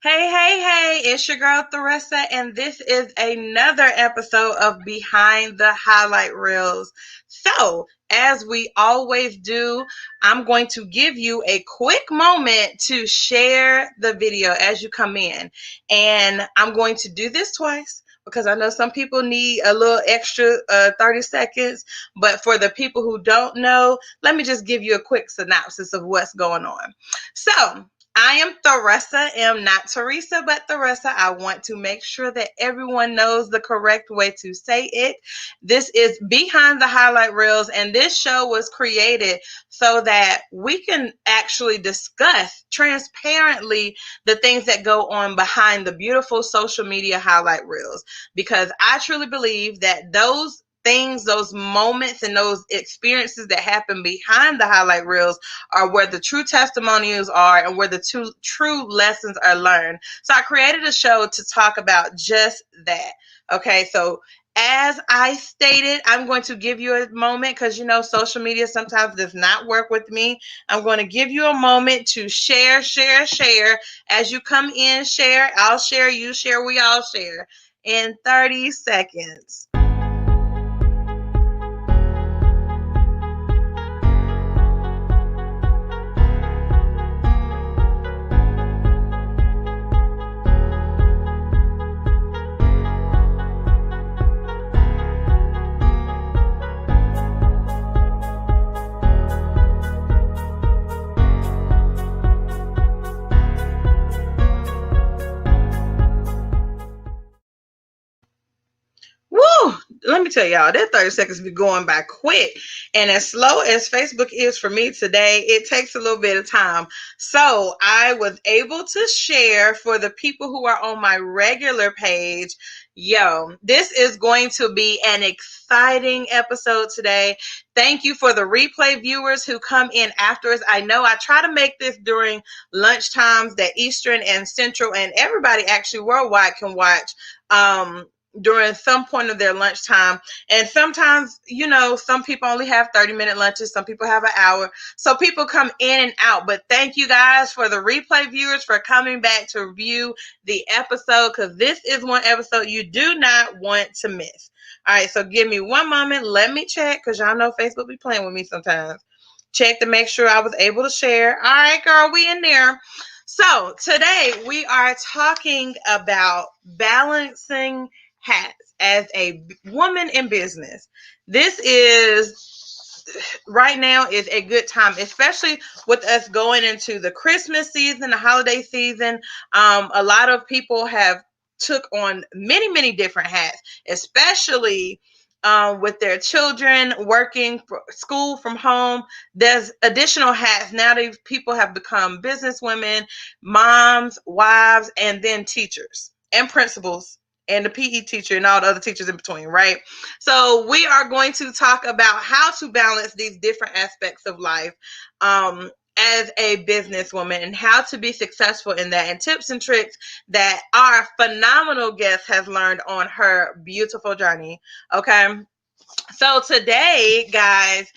Hey, hey, hey, it's your girl Theresa, and this is another episode of Behind the Highlight Reels. So, as we always do, I'm going to give you a quick moment to share the video as you come in. And I'm going to do this twice because I know some people need a little extra 30 seconds. But for the people who don't know, let me just give you a quick synopsis of what's going on. So, I am Theresa, am not Teresa, but Theresa. I want to make sure that everyone knows the correct way to say it. This is Behind the Highlight Reels, and this show was created so that we can actually discuss transparently the things that go on behind the beautiful social media highlight reels. Because I truly believe that those things, those moments, and those experiences that happen behind the highlight reels are where the true testimonials are and where the true lessons are learned. So I created a show to talk about just that. Okay, so as I stated, I'm going to give you a moment because social media sometimes does not work with me. I'm going to give you a moment to share. As you come in, share. I'll share, you share, we all share in 30 seconds. Woo! Let me tell y'all, that 30 seconds be going by quick. And as slow as Facebook is for me today, it takes a little bit of time. So I was able to share for the people who are on my regular page. Yo, this is going to be an exciting episode today. Thank you for the replay viewers who come in afterwards. I know I try to make this during lunch times that Eastern and Central and everybody actually worldwide can watch. During some point of their lunchtime. And sometimes, some people only have 30-minute lunches. Some people have an hour. So people come in and out. But thank you guys for the replay viewers for coming back to view the episode, because this is one episode you do not want to miss. All right, so give me one moment. Let me check, because y'all know Facebook be playing with me sometimes. Check to make sure I was able to share. All right, girl, we in there. So today we are talking about balancing hats as a woman in business. This is right now is a good time, especially with us going into the Christmas season, the holiday season. A lot of people have took on many different hats, especially with their children working for school from home. There's additional hats now. These people have become business women, moms, wives, and then teachers and principals and the PE teacher and all the other teachers in between, right? So we are going to talk about how to balance these different aspects of life as a businesswoman and how to be successful in that, and tips and tricks that our phenomenal guest has learned on her beautiful journey. Okay. So today, guys,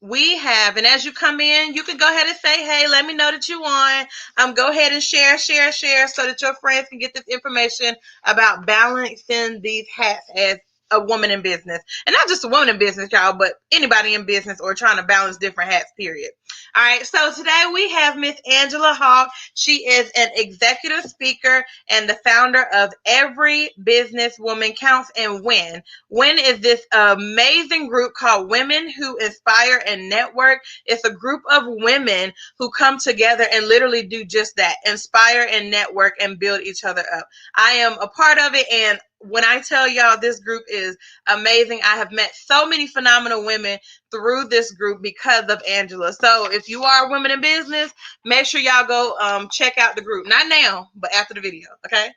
we have, and as you come in, you can go ahead and say, hey, let me know that you won. Go ahead and share so that your friends can get this information about balancing these hats as a woman in business. And not just a woman in business, y'all, but anybody in business or trying to balance different hats, period. All right, so today we have Miss Angela Hawke. She is an executive speaker and the founder of Every Business Woman Counts and Win. Win is this amazing group called Women Who Inspire and Network. It's a group of women who come together and literally do just that, inspire and network and build each other up. I am a part of it, and when I tell y'all this group is amazing, I have met so many phenomenal women through this group because of Angela. So if you are a woman in business, make sure y'all go check out the group. Not now, but after the video, okay?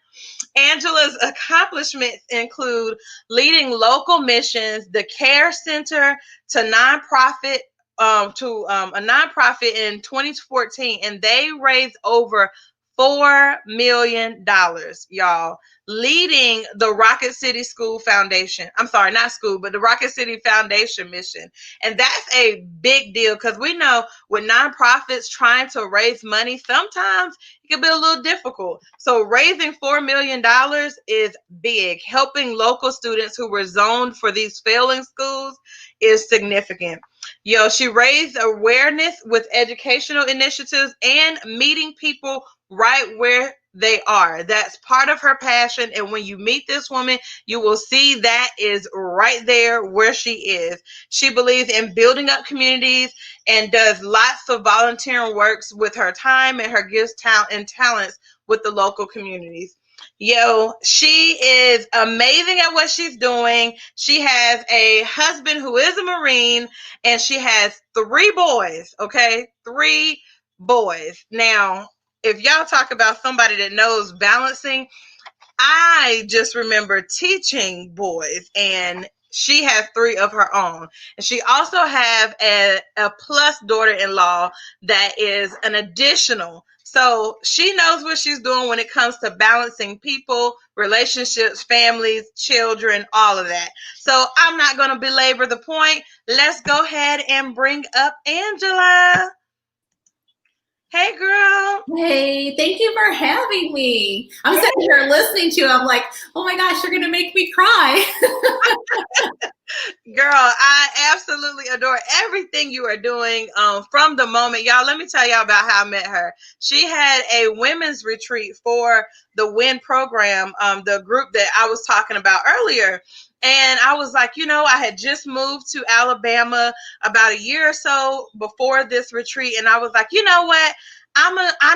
Angela's accomplishments include leading local missions, the Care Center to nonprofit a nonprofit in 2014, and they raised over $4 million, y'all. leading the Rocket City School Foundation. I'm sorry, not school, but the Rocket City Foundation mission. And that's a big deal because we know with nonprofits trying to raise money, sometimes it can be a little difficult. So raising $4 million is big. Helping local students who were zoned for these failing schools is significant. She raised awareness with educational initiatives and meeting people right where they are. That's part of her passion. And when you meet this woman, you will see that is right there where she is. She believes in building up communities and does lots of volunteering works with her time and her gifts, talents with the local communities. She is amazing at what she's doing. She has a husband who is a Marine, and she has 3 boys, okay? 3 boys. Now, if y'all talk about somebody that knows balancing, I just remember teaching boys, and she has 3 of her own. And she also have a plus daughter-in-law that is an additional. So she knows what she's doing when it comes to balancing people, relationships, families, children, all of that. So I'm not going to belabor the point. Let's go ahead and bring up Angela. Hey, girl. Hey, thank you for having me. I'm sitting here listening to you. I'm like, oh my gosh, you're going to make me cry. Girl, I absolutely adore everything you are doing from the moment. Y'all, let me tell y'all about how I met her. She had a women's retreat for the WIN program, the group that I was talking about earlier. And I was like, I had just moved to Alabama about a year or so before this retreat. And I was like, you know what? I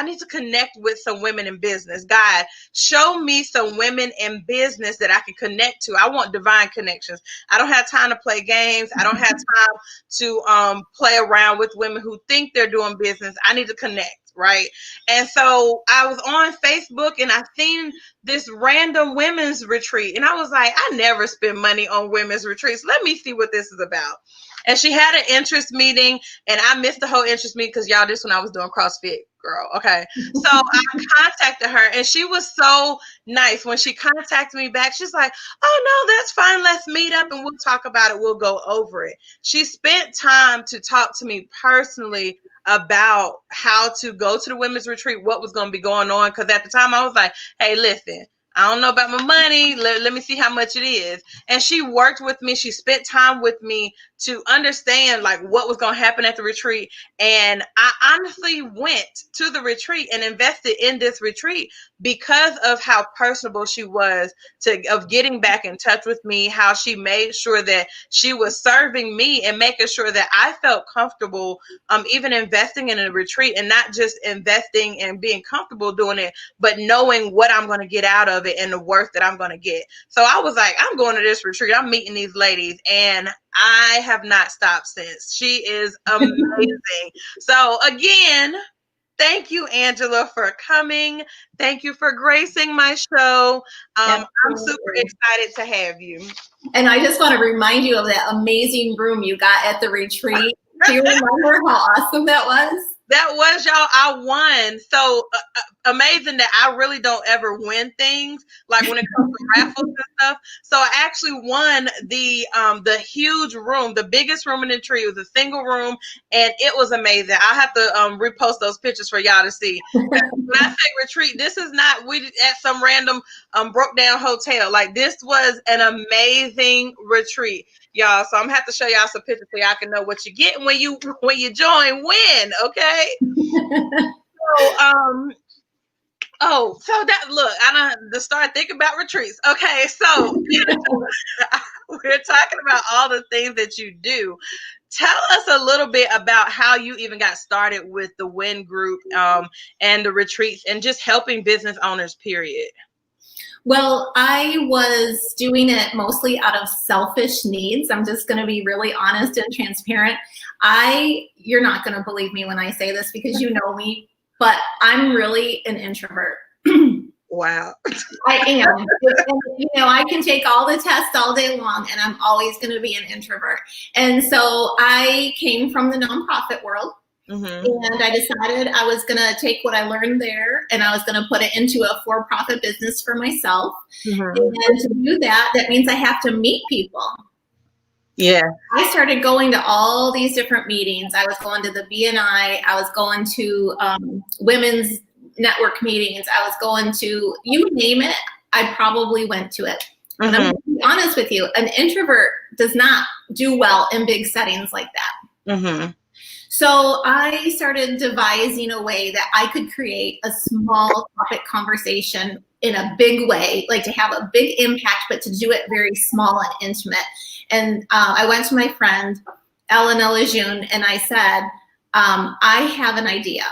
need to connect with some women in business. God, show me some women in business that I can connect to. I want divine connections. I don't have time to play games. I don't have time to play around with women who think they're doing business. I need to connect, right? And so I was on Facebook and I seen this random women's retreat, and I was like, I never spend money on women's retreats. Let me see what this is about. And she had an interest meeting, and I missed the whole interest meeting because y'all, this when I was doing CrossFit, girl. Okay. So I contacted her, and she was so nice. When she contacted me back, she's like, oh, no, that's fine. Let's meet up and we'll talk about it. We'll go over it. She spent time to talk to me personally about how to go to the women's retreat, what was going to be going on. Because at the time I was like, hey, listen, I don't know about my money. Let me see how much it is. And she worked with me. She spent time with me to understand like what was going to happen at the retreat. And I honestly went to the retreat and invested in this retreat because of how personable she was of getting back in touch with me, how she made sure that she was serving me and making sure that I felt comfortable even investing in a retreat, and not just investing and being comfortable doing it, but knowing what I'm going to get out of it and the worth that I'm going to get. So I was like, I'm going to this retreat. I'm meeting these ladies, and I have not stopped since. She is amazing. So again, thank you, Angela, for coming. Thank you for gracing my show. I'm super excited to have you. And I just want to remind you of that amazing room you got at the retreat. Do you remember how awesome that was? That was, y'all, I won. So amazing that I really don't ever win things like when it comes to raffles and stuff. So I actually won the huge room, the biggest room in the tree. It was a single room, and it was amazing. I'll have to repost those pictures for y'all to see. When I say retreat, this is not we at some random broke down hotel. Like, this was an amazing retreat, y'all. So I'm gonna have to show y'all some pictures so y'all can know what you get when you join WIN, okay? So that, look, I don't start thinking about retreats. Okay, so we're talking about all the things that you do. Tell us a little bit about how you even got started with the WIN group and the retreats and just helping business owners, period. Well, I was doing it mostly out of selfish needs. I'm just going to be really honest and transparent. You're not going to believe me when I say this because you know me, but I'm really an introvert. Wow. I am. And, I can take all the tests all day long, and I'm always going to be an introvert. And so I came from the nonprofit world. Mm-hmm. And I decided I was going to take what I learned there and I was going to put it into a for-profit business for myself. Mm-hmm. And to do that, that means I have to meet people. Yeah. I started going to all these different meetings. I was going to the BNI. I was going to women's network meetings. I was going to, you name it, I probably went to it. But I'm going to be honest with you, an introvert does not do well in big settings like that. Mm-hmm. So I started devising a way that I could create a small topic conversation in a big way, like to have a big impact, but to do it very small and intimate. And I went to my friend, Ellen Lejeune, and I said, I have an idea.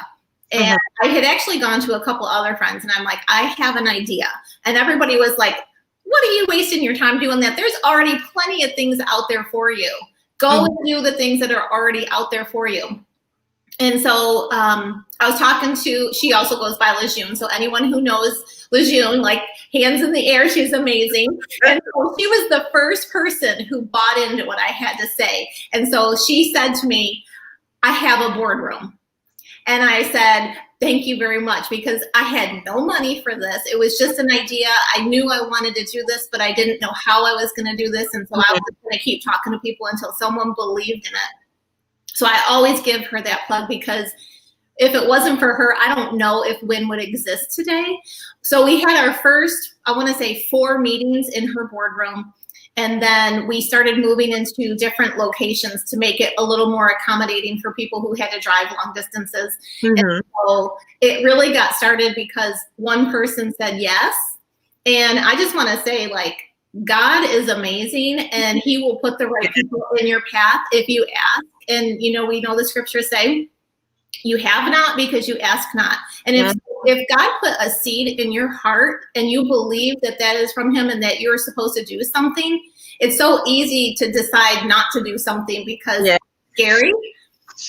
And I had actually gone to a couple other friends, and I'm like, I have an idea. And everybody was like, what are you wasting your time doing that? There's already plenty of things out there for you. Go and do the things that are already out there for you. And so I was talking to, she also goes by Lejeune. So anyone who knows Lejeune, like hands in the air, she's amazing. And so she was the first person who bought into what I had to say. And so she said to me, I have a boardroom. And I said, thank you very much, because I had no money for this. It was just an idea. I knew I wanted to do this, but I didn't know how I was going to do this. And so I was going to keep talking to people until someone believed in it. So I always give her that plug, because if it wasn't for her, I don't know if WIN would exist today. So we had our first, I want to say 4 meetings in her boardroom. And then we started moving into different locations to make it a little more accommodating for people who had to drive long distances. And so it really got started because one person said yes. And I just want to say, like, God is amazing, and he will put the right people in your path if you ask. And, you know, we know the scriptures say, you have not because you ask not. And if God put a seed in your heart and you believe that that is from him and that you're supposed to do something, it's so easy to decide not to do something because it's scary.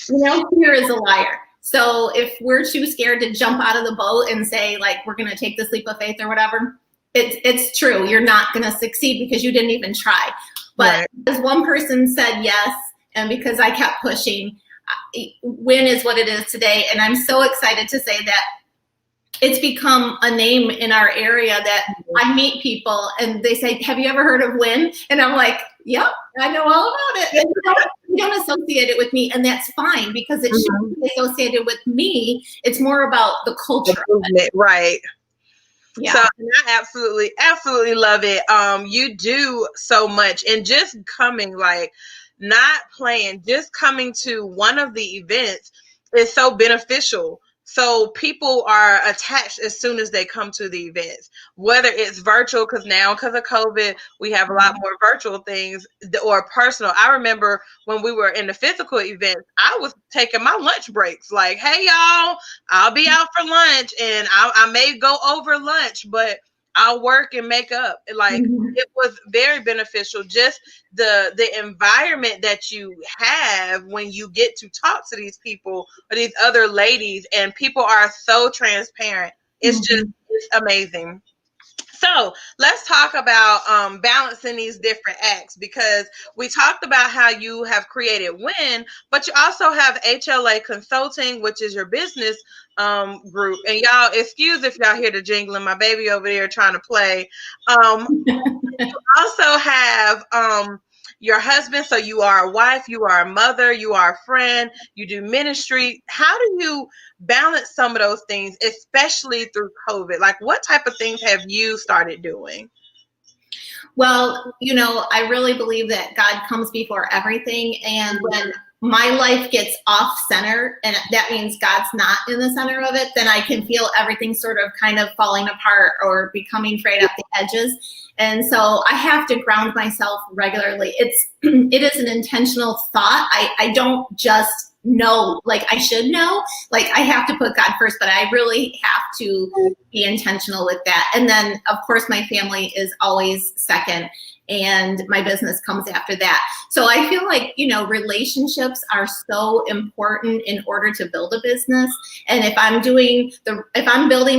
You know, fear is a liar. So if we're too scared to jump out of the boat and say, like, we're going to take this leap of faith or whatever, it's true. You're not going to succeed because you didn't even try. But as one person said yes, and because I kept pushing, WIN is what it is today. And I'm so excited to say that it's become a name in our area that I meet people and they say, have you ever heard of WIN? And I'm like, yep, I know all about it. And you don't associate it with me, and that's fine, because it shouldn't be associated with me. It's more about the culture. Right. Yeah. So I absolutely love it. You do so much, and just coming, like, not playing, just coming to one of the events is so beneficial. So people are attached as soon as they come to the events, whether it's virtual, because now, because of COVID, we have a lot more virtual things, or personal. I remember when we were in the physical events, I was taking my lunch breaks. Like, hey, y'all, I'll be out for lunch, and I may go over lunch, but I'll work and make up. Like, it was very beneficial. Just the environment that you have when you get to talk to these people or these other ladies, and people are so transparent. It's just, it's amazing. So let's talk about balancing these different acts, because we talked about how you have created WIN, but you also have HLA Consulting, which is your business group. And y'all, excuse if y'all hear the jingling, my baby over there trying to play. You also have your husband, so you are a wife, you are a mother, you are a friend, you do ministry. How do you balance some of those things, especially through COVID? Like, what type of things have you started doing? Well, you know, I really believe that God comes before everything. And when my life gets off center, and that means God's not in the center of it, then I can feel everything sort of kind of falling apart or becoming frayed at the edges. And so I have to ground myself regularly. It is an intentional thought. I don't just know, like I should know, like I have to put God first, but I really have to be intentional with that. And then of course my family is always second. and my business comes after that. So I feel like, relationships are so important in order to build a business. And if I'm building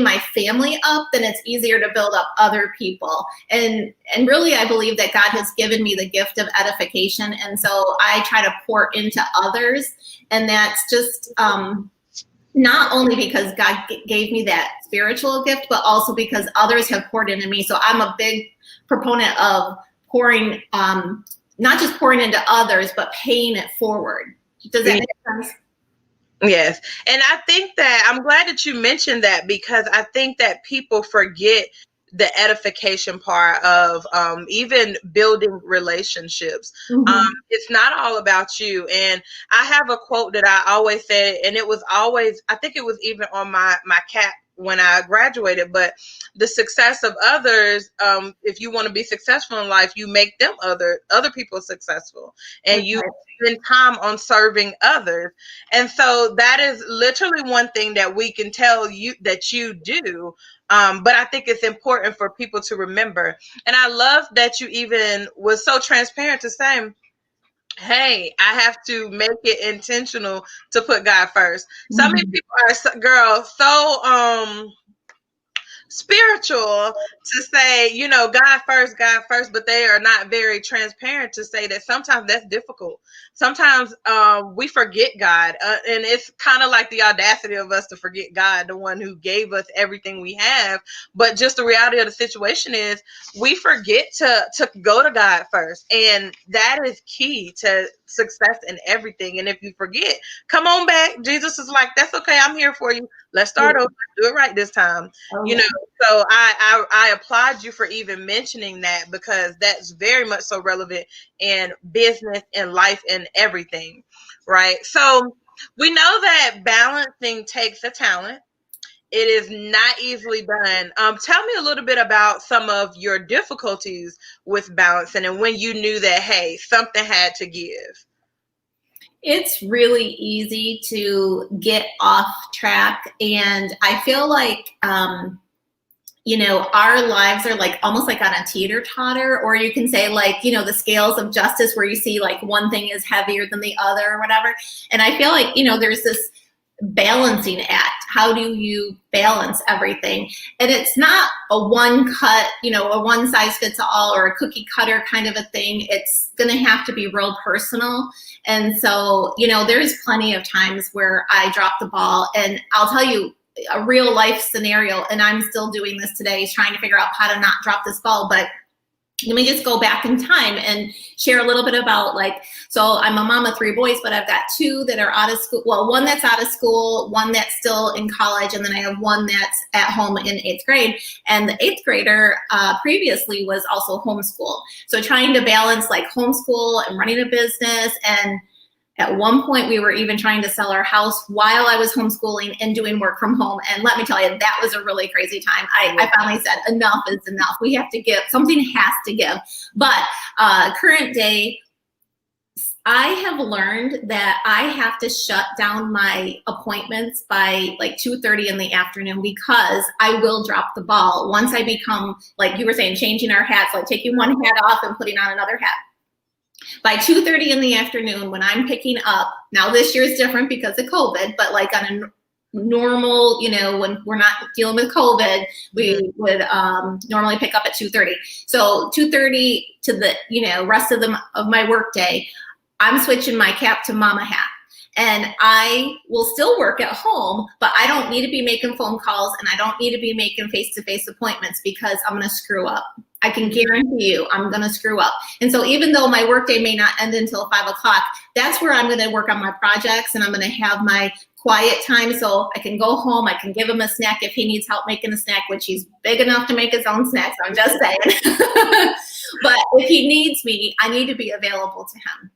my family up, then it's easier to build up other people. And really, I believe that God has given me the gift of edification. And so I try to pour into others. And that's just, not only because God gave me that spiritual gift, but also because others have poured into me. So I'm a big proponent of pouring, not just pouring into others, but paying it forward. Does that make sense? Yes. And I think that I'm glad that you mentioned that, because I think that people forget the edification part of even building relationships. Mm-hmm. It's not all about you. And I have a quote that I always said, and it was always, I think it was even on my cap when I graduated, but the success of others, if you want to be successful in life, you make them other people successful, and you spend time on serving others. And so that is literally one thing that we can tell you that you do. But I think it's important for people to remember. And I love that you even was so transparent to say, hey, I have to make it intentional to put God first. So many people are, girl, so spiritual to say, God first, but they are not very transparent to say that sometimes that's difficult. Sometimes we forget God, and it's kind of like the audacity of us to forget God, the one who gave us everything we have. But just the reality of the situation is we forget to go to God first, and that is key to success in everything. And if you forget, come on back. Jesus is like, that's okay, I'm here for you. Let's start over, do it right this time. So I applaud you for even mentioning that, because that's very much so relevant in business and life and everything, right? So we know that balancing takes a talent. It is not easily done. Tell me a little bit about some of your difficulties with balancing and when you knew that, hey, something had to give. It's really easy to get off track. And I feel like, our lives are like almost like on a teeter-totter, or you can say like, the scales of justice where you see like one thing is heavier than the other or whatever. And I feel like, there's this balancing act. How do you balance everything? And it's not a one cut, a one size fits all or a cookie cutter kind of a thing. It's going to have to be real personal. And so, there's plenty of times where I drop the ball, and I'll tell you a real life scenario, and I'm still doing this today, is trying to figure out how to not drop this ball. But let me just go back in time and share a little bit about so I'm a mom of 3 boys, but I've got 2 that are out of school. Well, one that's out of school, one that's still in college, and then I have one that's at home in 8th grade. And the 8th grader previously was also homeschooled. So trying to balance like homeschool and running a business. And at one point, we were even trying to sell our house while I was homeschooling and doing work from home. And let me tell you, that was a really crazy time. I finally said, enough is enough. We have to give. Something has to give. But current day, I have learned that I have to shut down my appointments by like 2:30 in the afternoon, because I will drop the ball once I become, like you were saying, changing our hats, like taking one hat off and putting on another hat. By 2:30 in the afternoon, when I'm picking up, now this year is different because of COVID, but like on a normal, when we're not dealing with COVID, we would normally pick up at 2:30. So 2:30 to the, rest of my work day, I'm switching my cap to mama hat. And I will still work at home, but I don't need to be making phone calls, and I don't need to be making face-to-face appointments, because I'm going to screw up. I can guarantee you I'm going to screw up. And so even though my workday may not end until 5 o'clock, that's where I'm going to work on my projects, and I'm going to have my quiet time so I can go home. I can give him a snack if he needs help making a snack, which he's big enough to make his own snacks. I'm just saying. But if he needs me, I need to be available to him.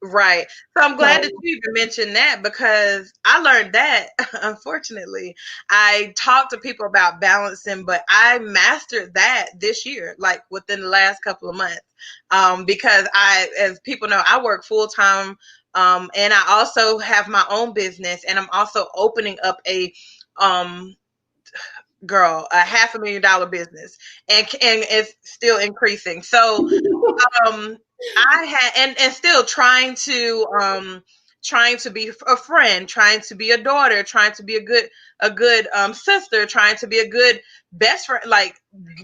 Right. So I'm glad that you even mentioned that, because I learned that, unfortunately. I talked to people about balancing, but I mastered that this year, like within the last couple of months. Because as people know, I work full time, and I also have my own business, and I'm also opening up a $500,000 business, and it's still increasing. So I had and still trying to be a friend, trying to be a daughter, trying to be a good sister, trying to be a good best friend, like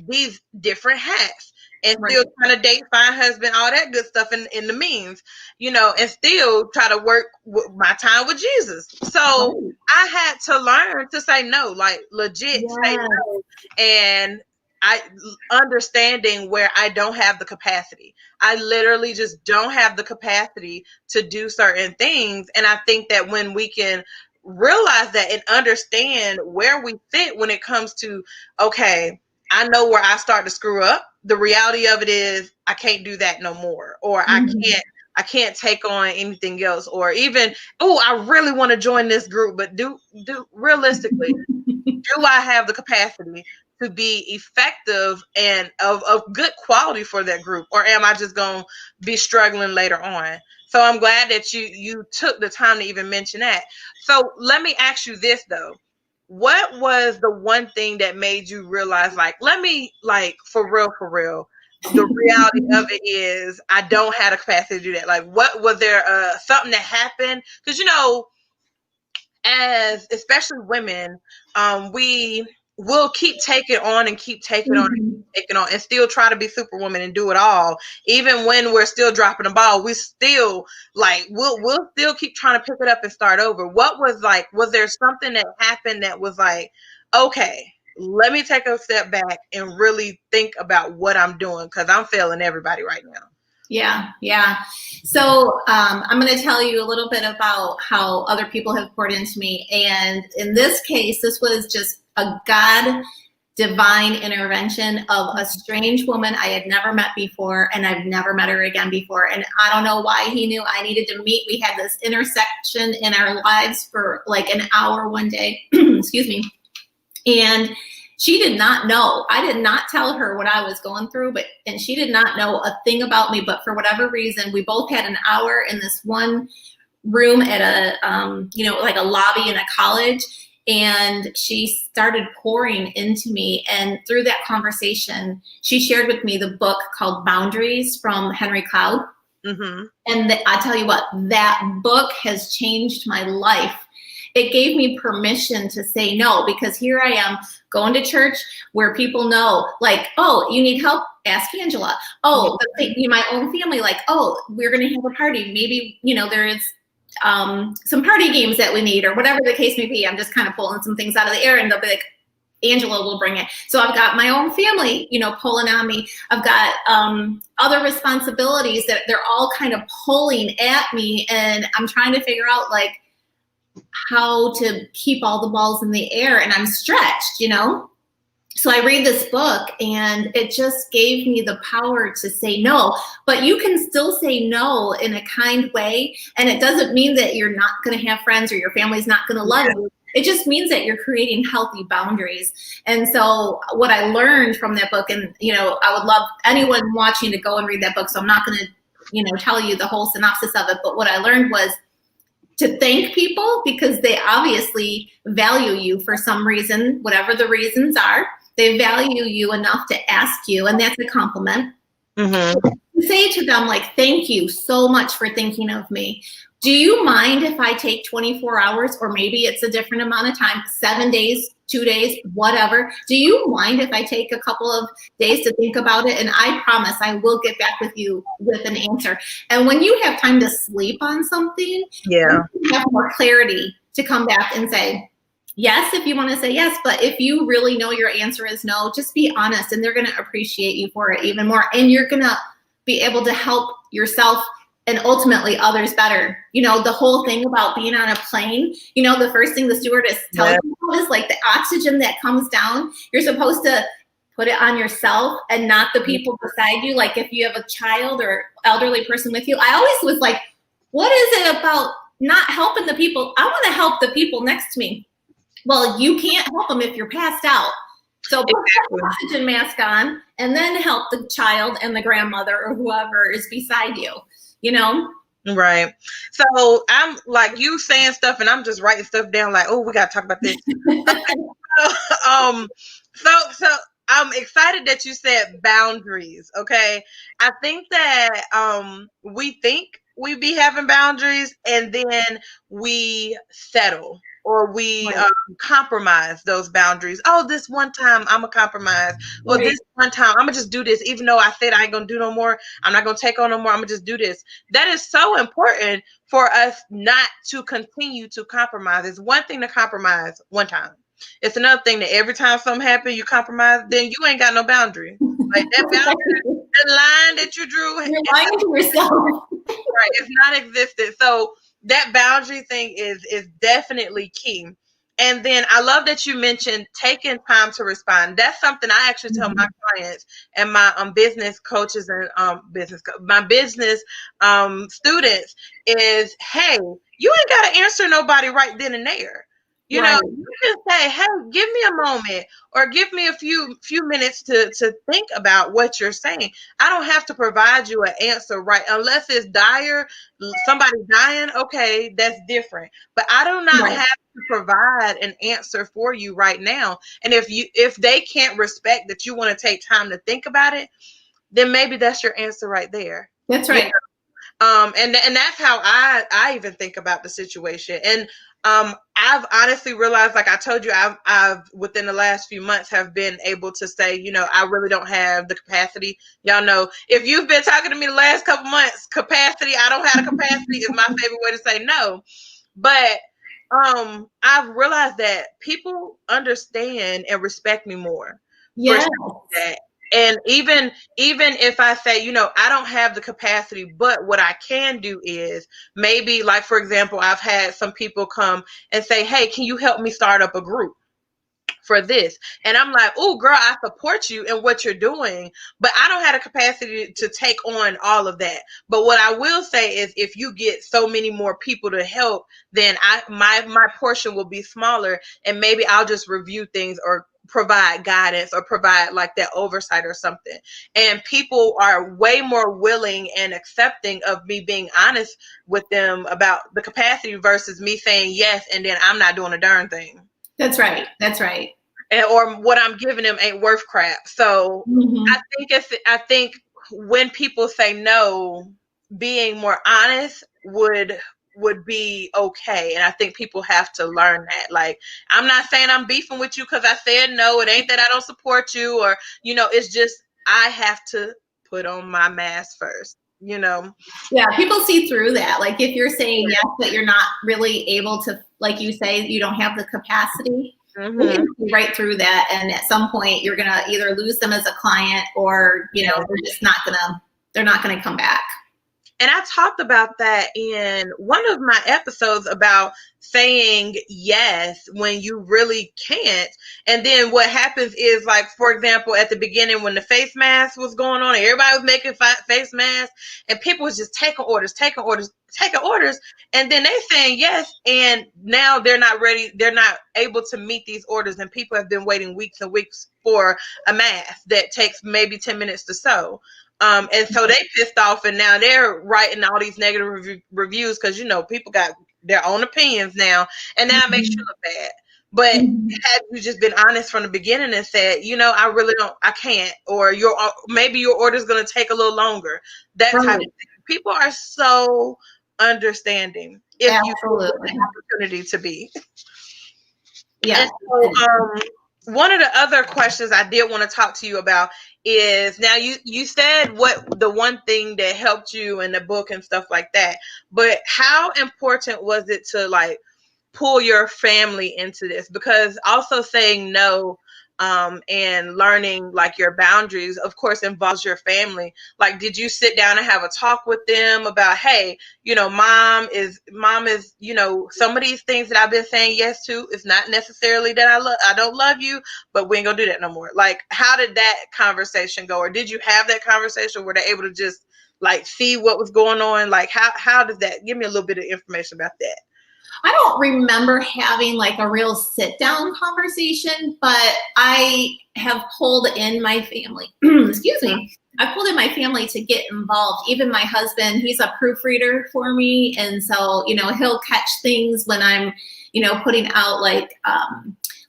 these different hats. And Right. still trying to date, find husband, all that good stuff in the means, and still try to work my time with Jesus. So Right. I had to learn to say no, like legit say Yes. no. And I understanding where I don't have the capacity. I literally just don't have the capacity to do certain things. And I think that when we can realize that and understand where we fit when it comes to, okay, I know where I start to screw up. The reality of it is I can't do that no more. Or Mhm. I can't take on anything else. Or even, oh, I really want to join this group, but do realistically, do I have the capacity to be effective and of good quality for that group, or am I just going to be struggling later on? So I'm glad that you took the time to even mention that. So let me ask you this though. What was the one thing that made you realize, like, let me, like, for real, the reality of it is I don't have the capacity to do that. Like, what was there something that happened? Because as especially women, we will keep taking on and keep taking on and Mhm. taking on and still try to be superwoman and do it all. Even when we're still dropping the ball, we still like we'll still keep trying to pick it up and start over. What was like, was there something that happened that was like, okay, let me take a step back and really think about what I'm doing because I'm failing everybody right now. Yeah, yeah. So I'm going to tell you a little bit about how other people have poured into me. And in this case, this was just a God divine intervention of a strange woman I had never met before, and I've never met her again before. And I don't know why he knew I needed to meet. We had this intersection in our lives for like an hour one day. Excuse me. And she did not know. I did not tell her what I was going through, and she did not know a thing about me. But for whatever reason, we both had an hour in this one room at like a lobby in a college. And she started pouring into me. And through that conversation, she shared with me the book called Boundaries from Henry Cloud. Mm-hmm. And I tell you what, that book has changed my life. It gave me permission to say no, because here I am going to church where people know, like, oh, you need help? Ask Angela. Oh, my own family, like, oh, we're going to have a party. Maybe, there is some party games that we need, or whatever the case may be. I'm just kind of pulling some things out of the air, and they'll be like, Angela will bring it. So I've got my own family, pulling on me. I've got other responsibilities that they're all kind of pulling at me, and I'm trying to figure out, like, how to keep all the balls in the air, and I'm stretched, So I read this book, and it just gave me the power to say no. But you can still say no in a kind way, and it doesn't mean that you're not going to have friends or your family's not going to love you. It just means that you're creating healthy boundaries. And so what I learned from that book, and I would love anyone watching to go and read that book, so I'm not going to tell you the whole synopsis of it, but what I learned was to thank people, because they obviously value you for some reason, whatever the reasons are. They value you enough to ask you, and that's a compliment. Mm-hmm. Say to them, like, thank you so much for thinking of me. Do you mind if I take 24 hours, or maybe it's a different amount of time, 7 days, 2 days, whatever? Do you mind if I take a couple of days to think about it? And I promise I will get back with you with an answer. And when you have time to sleep on something, Yeah, you have more clarity to come back and say, yes, if you want to say yes, but if you really know your answer is no, just be honest, and they're going to appreciate you for it even more. And you're going to be able to help yourself and ultimately others better. The whole thing about being on a plane, the first thing the stewardess tells you about is, like, the oxygen that comes down. You're supposed to put it on yourself and not the people beside you. Like, if you have a child or elderly person with you, I always was like, what is it about not helping the people? I want to help the people next to me. Well, you can't help them if you're passed out. So put the oxygen mask on, and then help the child and the grandmother or whoever is beside you, Right. So I'm like, you saying stuff and I'm just writing stuff down like, oh, we gotta talk about this. Okay. So I'm excited that you said boundaries. Okay. I think that we think we be having boundaries and then we settle or we Right. compromise those boundaries. Oh, this one time I'm a compromise. Or Right. this one time I'm gonna just do this, even though I said I ain't gonna do no more. I'm not gonna take on no more. I'm gonna just do this. That is so important for us not to continue to compromise. It's one thing to compromise one time. It's another thing that every time something happens, you compromise, then you ain't got no boundary. Like that boundary, the line that you drew, You're lying to yourself. right, it's not existent. So that boundary thing is definitely key. And then I love that you mentioned taking time to respond. That's something I actually tell my clients and my business coaches and my business students is, hey, you ain't got to answer nobody right then and there. You know, Right. you can say, hey, give me a moment or give me a few minutes to think about what you're saying. I don't have to provide you an answer right unless it's dire, somebody dying. Okay, that's different. But I do not Right. have to provide an answer for you right now. And if they can't respect that you want to take time to think about it, then maybe that's your answer right there. That's You right. and that's how I even think about the situation. And I've honestly realized, like I told you, I've within the last few months have been able to say, I really don't have the capacity. Y'all know, if you've been talking to me the last couple months, capacity, I don't have the capacity is my favorite way to say no. But I've realized that people understand and respect me more for Yes. that. And even if I say, I don't have the capacity, but what I can do is maybe, like, for example, I've had some people come and say, hey, can you help me start up a group for this? And I'm like, oh, girl, I support you in what you're doing, but I don't have the capacity to take on all of that. But what I will say is, if you get so many more people to help, then my portion will be smaller, and maybe I'll just review things or provide guidance or provide like that oversight or something. And people are way more willing and accepting of me being honest with them about the capacity versus me saying yes and then I'm not doing a darn thing. That's right. That's right. Or what I'm giving them ain't worth crap. So Mm-hmm. I think when people say no, being more honest would be okay. And I think people have to learn that. Like, I'm not saying I'm beefing with you because I said no. It ain't that I don't support you, or it's just I have to put on my mask first. Yeah, people see through that. Like if you're saying yes, but you're not really able to, like you say, you don't have the capacity. We can see right through that, and at some point, you're gonna either lose them as a client, or they're not gonna come back. And I talked about that in one of my episodes about saying yes when you really can't. And then what happens is, like, for example, at the beginning when the face mask was going on, everybody was making face masks, and people was just taking orders. And then they saying yes, and now they're not ready. They're not able to meet these orders, and people have been waiting weeks and weeks for a mask that takes maybe 10 minutes to sew. And so they pissed off, and now they're writing all these negative reviews because people got their own opinions now, and now it makes you look bad. But had you just been honest from the beginning and said, I really don't, I can't, or maybe your order is going to take a little longer. That type of thing. People are so understanding if you have the opportunity to be. Yeah. And so, one of the other questions I did want to talk to you about is, now you said what the one thing that helped you in the book and stuff like that, but how important was it to, like, pull your family into this? Because also saying no and learning, like, your boundaries, of course, involves your family. Like, did you sit down and have a talk with them about, hey, mom is some of these things that I've been saying yes to, it's not necessarily that I don't love you, but we ain't gonna do that no more. Like, how did that conversation go? Or did you have that conversation? Were they able to just, like, see what was going on? Like, how does that, give me a little bit of information about that? I don't remember having like a real sit down conversation, but I have pulled in my family. Excuse me. I pulled in my family to get involved. Even my husband, he's a proofreader for me. And so, he'll catch things when I'm, putting out like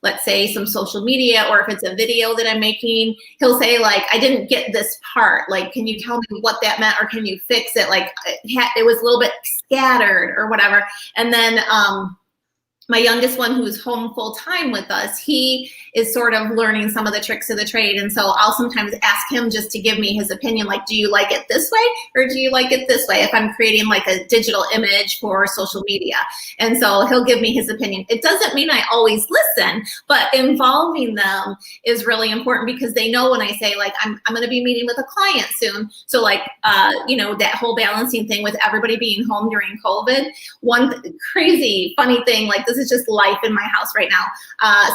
let's say some social media, or if it's a video that I'm making, he'll say like, I didn't get this part. Like, can you tell me what that meant? Or can you fix it? Like it was a little bit scattered or whatever. And then, my youngest one, who's home full time with us, he is sort of learning some of the tricks of the trade. And so I'll sometimes ask him just to give me his opinion, like, do you like it this way or do you like it this way? If I'm creating like a digital image for social media. And so he'll give me his opinion. It doesn't mean I always listen, but involving them is really important because they know when I say like, I'm going to be meeting with a client soon. So like, that whole balancing thing with everybody being home during COVID, one crazy funny thing, like this is just life in my house right now.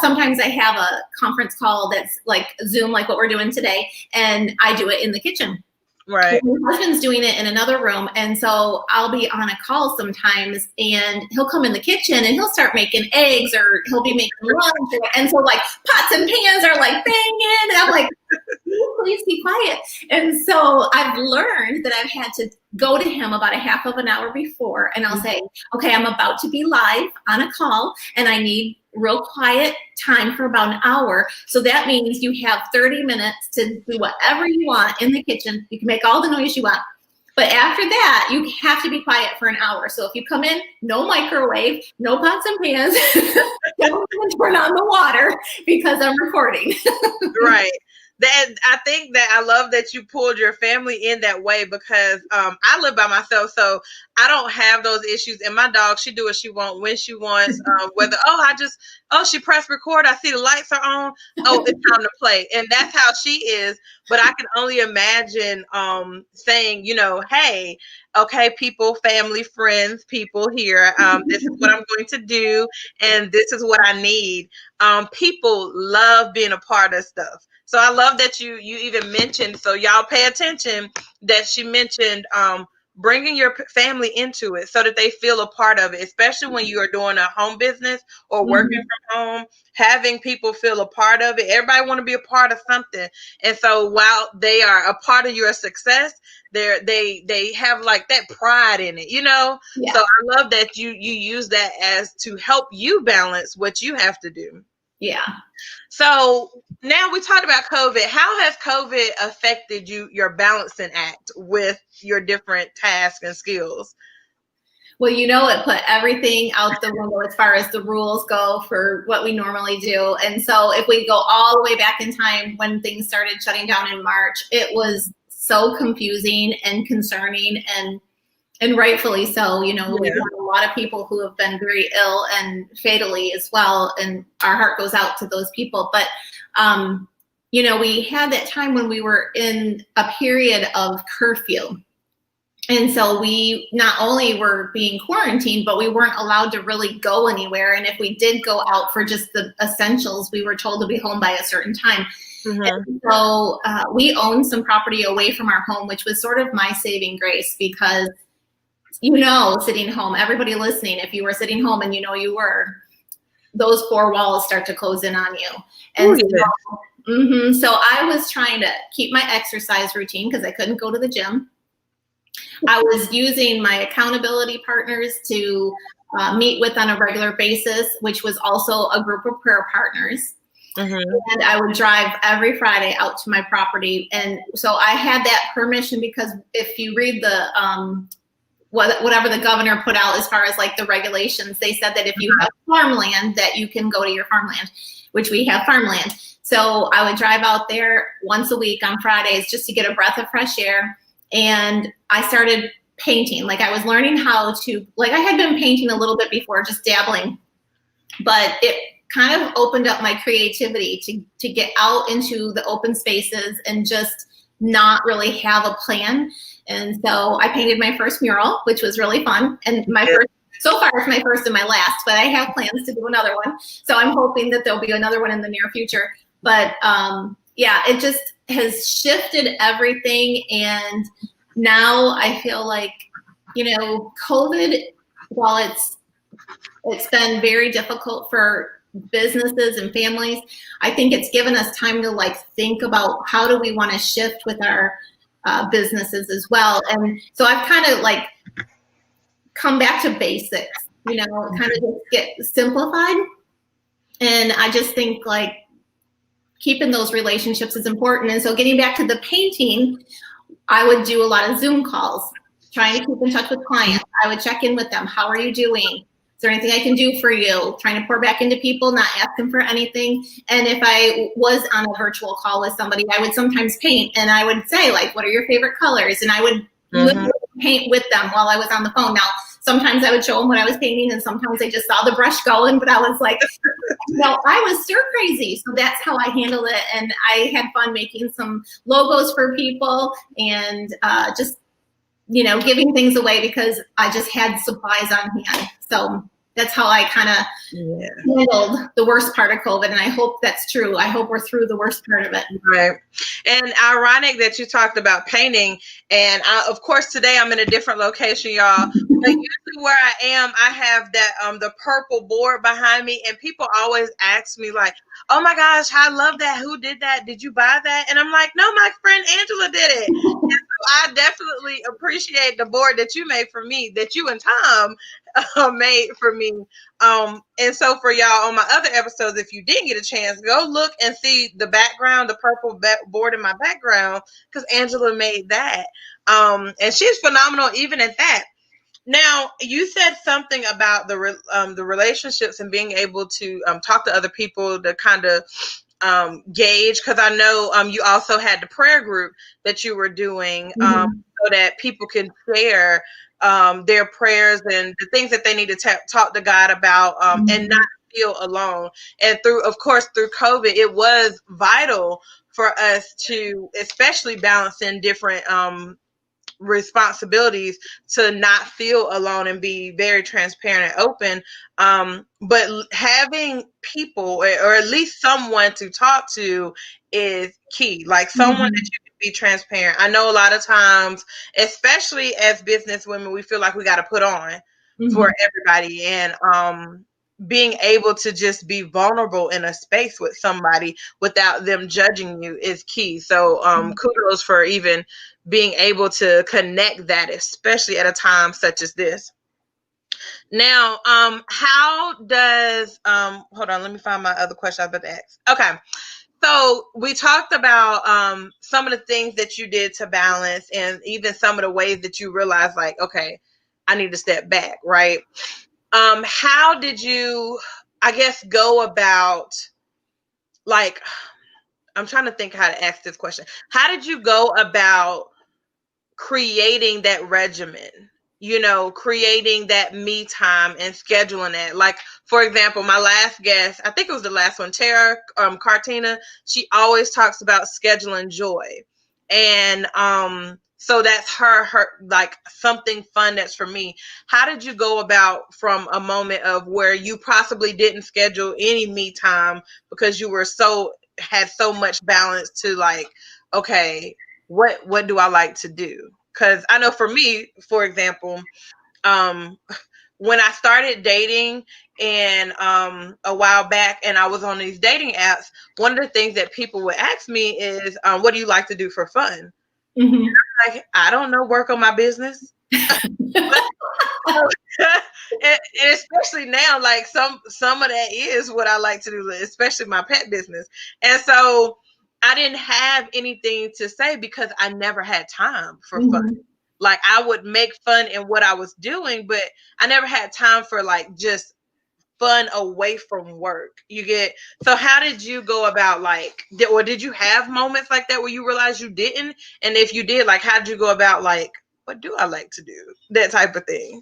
Sometimes I have a conference call that's like Zoom, like what we're doing today, and I do it in the kitchen. Right. My husband's doing it in another room, and so I'll be on a call sometimes, and he'll come in the kitchen and he'll start making eggs, or he'll be making lunch, and so like pots and pans are like banging, and I'm like, please be quiet. And so I've learned that I've had to go to him about a half of an hour before, and I'll say, okay, I'm about to be live on a call, and I need real quiet time for about an hour. So that means you have 30 minutes to do whatever you want in the kitchen. You can make all the noise you want. But after that, you have to be quiet for an hour. So if you come in, no microwave, no pots and pans, don't even turn on the water because I'm recording. Right. That I think that I love that you pulled your family in that way because I live by myself, so I don't have those issues. And my dog, she do what she wants when she wants. Whether she pressed record, I see the lights are on. Oh, it's time to play, and that's how she is. But I can only imagine saying, hey, okay, people, family, friends, people here. This is what I'm going to do, and this is what I need. People love being a part of stuff. So I love that you even mentioned, so y'all pay attention that she mentioned bringing your family into it so that they feel a part of it, especially when you are doing a home business or working from home, having people feel a part of it. Everybody want to be a part of something. And so while they are a part of your success, they have like that pride in it, Yeah. So I love that you use that as to help you balance what you have to do. Yeah. So now we talked about COVID. How has COVID affected your balancing act with your different tasks and skills? Well, it put everything out the window as far as the rules go for what we normally do. And so if we go all the way back in time when things started shutting down in March, it was so confusing and concerning and rightfully so. We've had a lot of people who have been very ill and fatally as well. And our heart goes out to those people. But, we had that time when we were in a period of curfew. And so we not only were being quarantined, but we weren't allowed to really go anywhere. And if we did go out for just the essentials, we were told to be home by a certain time. And so we owned some property away from our home, which was sort of my saving grace because sitting home, everybody listening, if you were sitting home and you were, those four walls start to close in on you. And so I was trying to keep my exercise routine because I couldn't go to the gym. I was using my accountability partners to meet with on a regular basis, which was also a group of prayer partners. And I would drive every Friday out to my property. And so I had that permission because if you read the whatever the governor put out as far as like the regulations, they said that if you have farmland that you can go to your farmland, which we have farmland. So I would drive out there once a week on Fridays just to get a breath of fresh air. And I started painting. Like I was learning how to, like I had been painting a little bit before, just dabbling, but it kind of opened up my creativity to get out into the open spaces and just not really have a plan. And so I painted my first mural, which was really fun. And so far it's my first and my last, but I have plans to do another one. So I'm hoping that there'll be another one in the near future. But it just has shifted everything. And now I feel like, COVID, while it's been very difficult for businesses and families, I think it's given us time to like think about how do we want to shift with our businesses as well. And so I've kind of like come back to basics, kind of just get simplified. And I just think like keeping those relationships is important. And so getting back to the painting, I would do a lot of Zoom calls, trying to keep in touch with clients. I would check in with them. How are you doing? Is there anything I can do for you? Trying to pour back into people, not ask them for anything. And if I was on a virtual call with somebody, I would sometimes paint, and I would say, like, what are your favorite colors? And I would literally paint with them while I was on the phone. Now, sometimes I would show them what I was painting, and sometimes they just saw the brush going, but I was like, no, I was stir crazy. So that's how I handle it. And I had fun making some logos for people and just, you know, giving things away because I just had supplies on hand. So that's how I kind of handled the worst part of COVID. And I hope that's true. I hope we're through the worst part of it. Right. And ironic that you talked about painting. And of course, today I'm in a different location, y'all. But usually where I am, I have that the purple board behind me. And people always ask me like, oh my gosh, I love that. Who did that? Did you buy that? And I'm like, no, my friend Angela did it. And so I definitely appreciate the board that you made for me, that you and Tom made for me. And so for y'all on my other episodes, if you didn't get a chance, go look and see the background, the purple board in my background, because Angela made that. And she's phenomenal even at that. Now, you said something about the relationships and being able to talk to other people to kind of gauge, because I know you also had the prayer group that you were doing so that people can share their prayers and the things that they need to talk to God about and not feel alone. And through COVID, it was vital for us to especially balance in different responsibilities to not feel alone and be very transparent and open. But having people or at least someone to talk to is key, like someone that you can be transparent. I know a lot of times, especially as business women, we feel like we got to put on for everybody, and being able to just be vulnerable in a space with somebody without them judging you is key. So kudos for even being able to connect that, especially at a time such as this. Now, how does hold on, let me find my other question I was about to ask. Okay. So we talked about some of the things that you did to balance, and even some of the ways that you realized, like, okay, I need to step back, right? How did you, I guess, go about, like, I'm trying to think how to ask this question. How did you go about creating that regimen, you know, creating that me time and scheduling it? Like, for example, my last guest, I think it was the last one, Tara Cartina, she always talks about scheduling joy. And so that's her like something fun that's for me. How did you go about from a moment of where you possibly didn't schedule any me time because you were had so much balance to, like, okay, what do I like to do? Because I know for me, for example, when I started dating and a while back, and I was on these dating apps, one of the things that people would ask me is, what do you like to do for fun? And I'm like, I don't know, work on my business. And especially now, like some of that is what I like to do, especially my pet business. And so I didn't have anything to say because I never had time for fun. Like, I would make fun in what I was doing, but I never had time for, like, just fun away from work. You get, so how did you go about, like, did you have moments like that where you realized you didn't? And if you did, like, how did you go about, like, what do I like to do? That type of thing.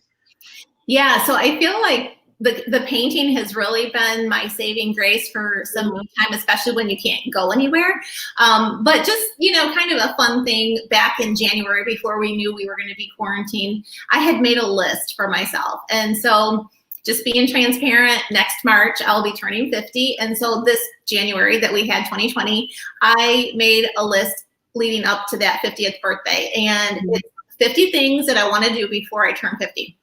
Yeah, so I feel like the painting has really been my saving grace for some time, especially when you can't go anywhere. But just, you know, kind of a fun thing, back in January, before we knew we were going to be quarantined, I had made a list for myself. And so, just being transparent, next March, I'll be turning 50. And so this January that we had, 2020, I made a list leading up to that 50th birthday. And it's 50 things that I want to do before I turn 50.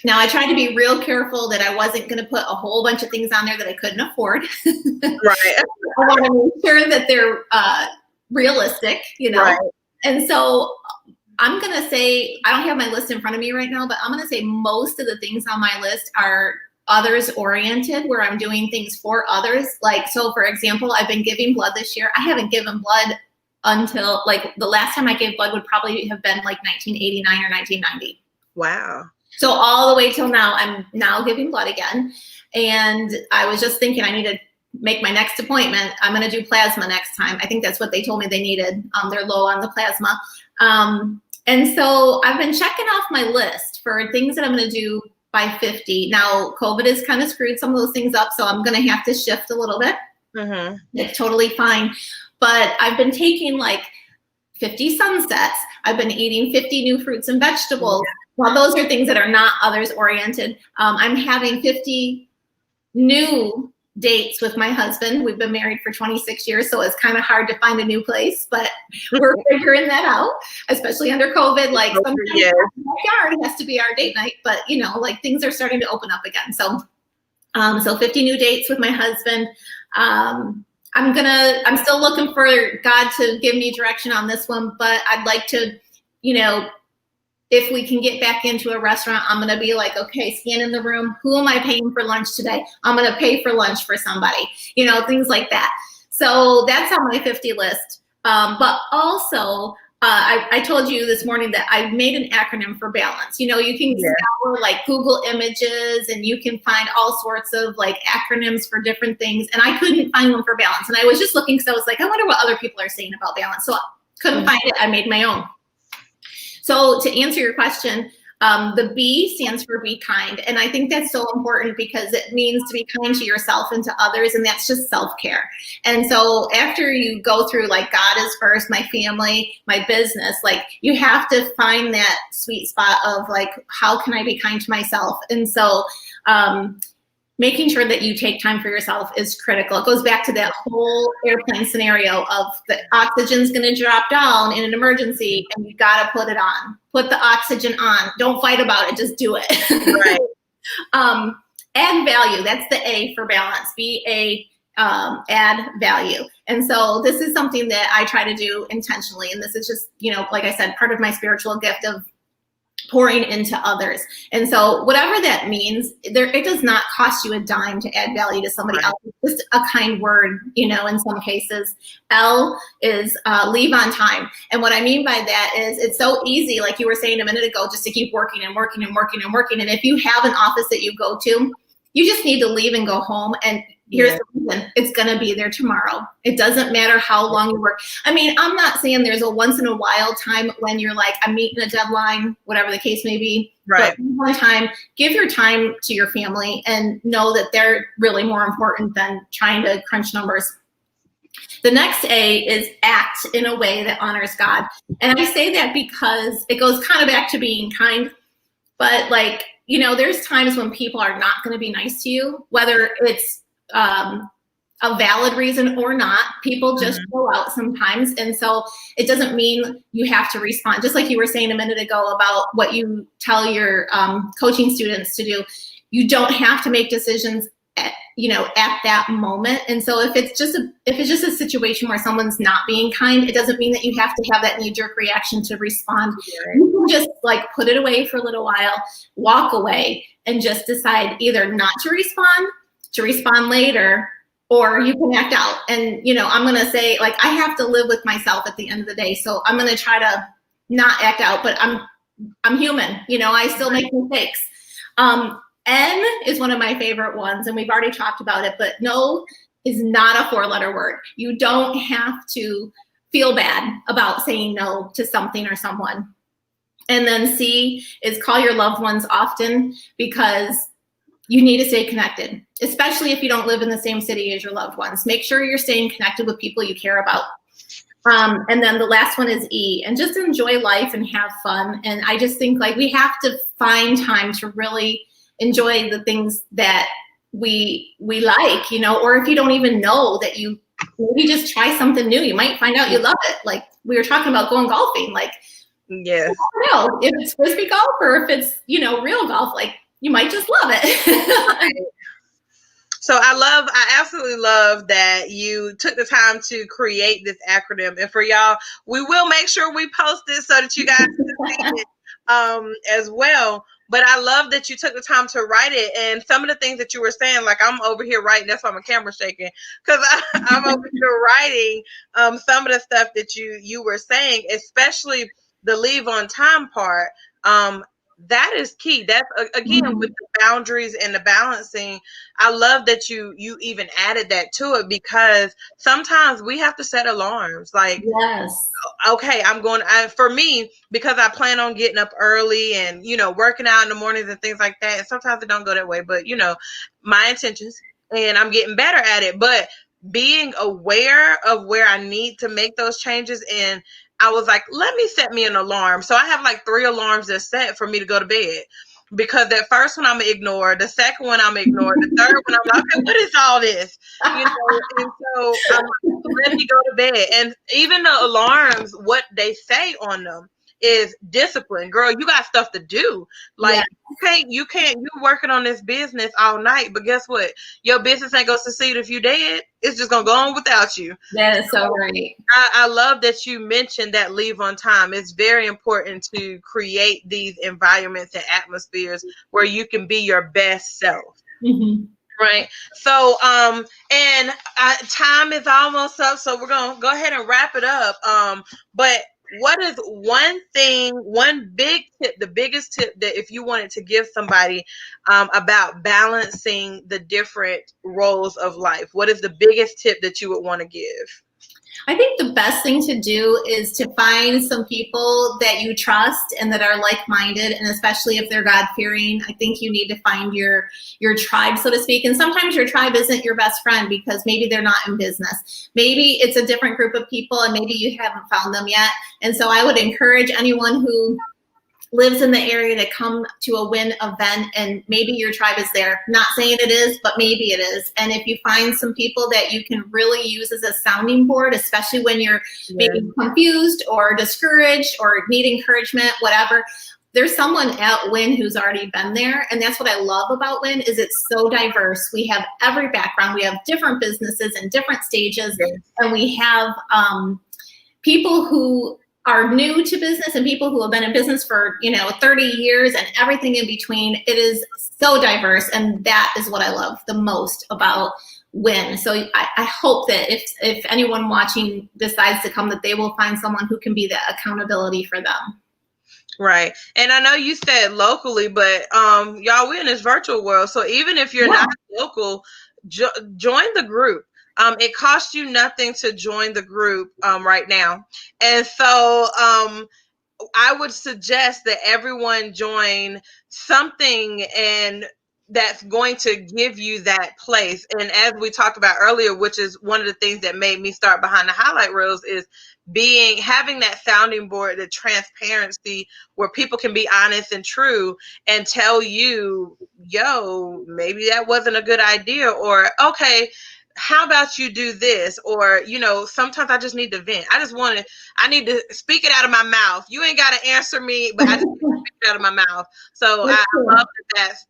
Now, I tried to be real careful that I wasn't going to put a whole bunch of things on there that I couldn't afford. Right. I want to make sure that they're realistic, you know. Right. And so I'm going to say, I don't have my list in front of me right now, but I'm going to say most of the things on my list are others oriented, where I'm doing things for others. Like, so for example, I've been giving blood this year. I haven't given blood until, like, the last time I gave blood would probably have been like 1989 or 1990. Wow. So all the way till now, I'm now giving blood again. And I was just thinking I need to make my next appointment. I'm going to do plasma next time. I think that's what they told me they needed. They're low on the plasma. And so I've been checking off my list for things that I'm going to do by 50. Now, COVID has kind of screwed some of those things up, so I'm going to have to shift a little bit. Mm-hmm. It's totally fine. But I've been taking like 50 sunsets. I've been eating 50 new fruits and vegetables. Well, those are things that are not others oriented. I'm having 50 new dates with my husband. We've been married for 26 years, so it's kind of hard to find a new place, but we're figuring that out, especially under COVID. Like, sometimes our backyard has to be our date night, but you know, like, things are starting to open up again. So, so 50 new dates with my husband. I'm still looking for God to give me direction on this one, but I'd like to, you know, if we can get back into a restaurant, I'm going to be like, okay, scan in the room. Who am I paying for lunch today? I'm going to pay for lunch for somebody, you know, things like that. So that's on my 50 list. But also, I told you this morning that I made an acronym for balance. You know, you can scour like Google Images and you can find all sorts of like acronyms for different things. And I couldn't find one for balance. And I was just looking because I was like, I wonder what other people are saying about balance. So I couldn't find it. I made my own. So to answer your question, the B stands for be kind. And I think that's so important because it means to be kind to yourself and to others. And that's just self-care. And so after you go through like God is first, my family, my business, like you have to find that sweet spot of like, how can I be kind to myself? And so making sure that you take time for yourself is critical. It goes back to that whole airplane scenario of the oxygen's going to drop down in an emergency and you got to put it on. Put the oxygen on. Don't fight about it. Just do it. Right. Add value. That's the A for balance. Add value. And so this is something that I try to do intentionally. And this is just, you know, like I said, part of my spiritual gift of pouring into others. And so whatever that means, it does not cost you a dime to add value to somebody else. It's just a kind word, you know, in some cases. L is leave on time. And what I mean by that is it's so easy, like you were saying a minute ago, just to keep working and working and working and working. And if you have an office that you go to, you just need to leave and go home. And here's the reason. It's going to be there tomorrow. It doesn't matter how long you work. I mean, I'm not saying there's a once in a while time when you're like, I'm meeting a deadline, whatever the case may be. Right. But one time, give your time to your family and know that they're really more important than trying to crunch numbers. The next A is act in a way that honors God. And I say that because it goes kind of back to being kind, but like, you know, there's times when people are not going to be nice to you, whether it's a valid reason or not. People just go out sometimes. And so it doesn't mean you have to respond. Just like you were saying a minute ago about what you tell your coaching students to do, you don't have to make decisions at that moment. And so if it's just a situation where someone's not being kind, it doesn't mean that you have to have that knee-jerk reaction to respond. You can just like put it away for a little while, walk away, and just decide either not to respond later, or you can act out. And, you know, I'm going to say, like, I have to live with myself at the end of the day. So I'm going to try to not act out, but I'm human. You know, I still make mistakes. N is one of my favorite ones, and we've already talked about it, but no is not a 4-letter word. You don't have to feel bad about saying no to something or someone. And then C is call your loved ones often, because you need to stay connected, especially if you don't live in the same city as your loved ones. Make sure you're staying connected with people you care about. And then the last one is E, and just enjoy life and have fun. And I just think like we have to find time to really enjoy the things that we like, you know, or if you don't even know that you maybe just try something new, you might find out you love it. Like we were talking about going golfing, like, yes, I don't know if it's frisbee golf or if it's, you know, real golf, like you might just love it. So I absolutely love that you took the time to create this acronym. And for y'all, we will make sure we post this so that you guys can see it as well. but I love that you took the time to write it. And some of the things that you were saying, like I'm over here writing, that's why my camera's shaking, because I'm over here writing some of the stuff that you were saying, especially the leave on time part. That is key. That's again with the boundaries and the balancing. I love that you even added that to it, because sometimes we have to set alarms. Like, yes. okay, for me, because I plan on getting up early and, working out in the mornings and things like that. And sometimes it don't go that way, but my intentions, and I'm getting better at it. But being aware of where I need to make those changes, and I was like, let me set me an alarm. So I have like 3 alarms that's set for me to go to bed. Because that first one I'm gonna ignore, the second one I'm gonna ignore, the third one I'm like, okay, what is all this? And so I'm like, let me go to bed. And even the alarms, what they say on them is discipline. Girl, you got stuff to do. Like, you can't, you're working on this business all night, but guess what? Your business ain't gonna succeed if you dead. It's just gonna go on without you. That is so right. I love that you mentioned that leave on time. It's very important to create these environments and atmospheres where you can be your best self. Right. So, and time is almost up, so we're gonna go ahead and wrap it up. But what is one big tip, the biggest tip that if you wanted to give somebody about balancing the different roles of life, what is the biggest tip that you would want to give? I think the best thing to do is to find some people that you trust and that are like-minded, and especially if they're God-fearing, I think you need to find your tribe, so to speak. And sometimes your tribe isn't your best friend because maybe they're not in business. Maybe it's a different group of people and maybe you haven't found them yet. And so I would encourage anyone who lives in the area to come to a WIN event, and maybe your tribe is there. Not saying it is, but maybe it is. And if you find some people that you can really use as a sounding board, especially when you're maybe confused or discouraged or need encouragement, whatever, there's someone at WIN who's already been there. And that's what I love about WIN is it's so diverse. We have every background. We have different businesses in different stages. And we have people who are new to business and people who have been in business for 30 years and everything in between. It is so diverse, and that is what I love the most about WIN. So I hope that if anyone watching decides to come, that they will find someone who can be the accountability for them. Right. And I know you said locally, but y'all, we're in this virtual world, so even if you're not local, join the group. It costs you nothing to join the group right now. And so I would suggest that everyone join something and that's going to give you that place. And as we talked about earlier, which is one of the things that made me start behind the highlight reels, is having that sounding board, the transparency where people can be honest and true and tell you, yo, maybe that wasn't a good idea, or okay, how about you do this? Or, sometimes I just need to vent. I need to speak it out of my mouth. You ain't got to answer me, but I just need to speak it out of my mouth. So I love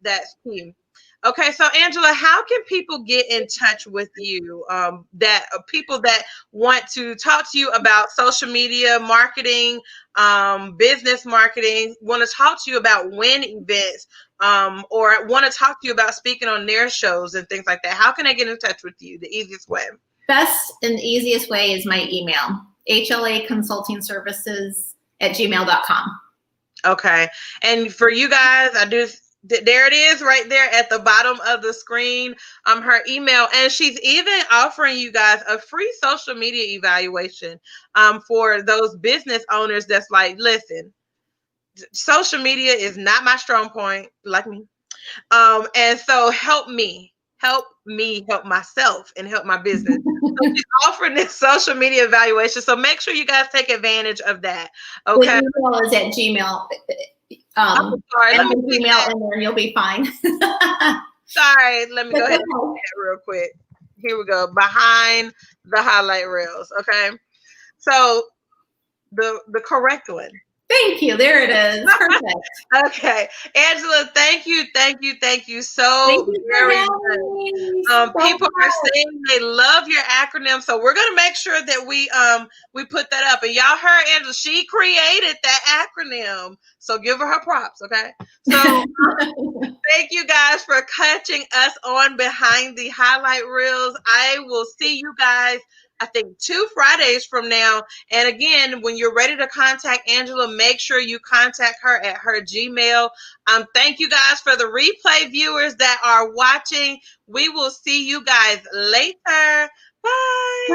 that's key. Okay, so Angela, how can people get in touch with you? People that want to talk to you about social media marketing, business marketing, want to talk to you about WIN events, or want to talk to you about speaking on their shows and things like that. How can I get in touch with you? The easiest way. Best and easiest way is my email, hlaconsultingservices@gmail.com. Okay, and for you guys, there it is right there at the bottom of the screen, her email, and she's even offering you guys a free social media evaluation for those business owners that's like, listen, social media is not my strong point, like me, and so help myself and help my business. So she's offering this social media evaluation, so make sure you guys take advantage of that. Okay, the email is at Gmail. Sorry, let me email in there and you'll be fine. Sorry, let me go ahead and do that real quick. Here we go. Behind the highlight reels. Okay. So the correct one. Thank you. There it is. Perfect. Okay, Angela, thank you Thank so you for very much. having me so People are much. saying they love your acronym, so we're gonna make sure that we put that up. And y'all heard Angela; she created that acronym, so give her props, okay? So thank you guys for catching us on Behind the Highlight Reels. I will see you guys, I think, 2 Fridays from now. And again, when you're ready to contact Angela, make sure you contact her at her Gmail. Thank you guys for the replay viewers that are watching. We will see you guys later. Bye.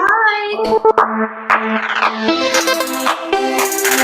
Bye.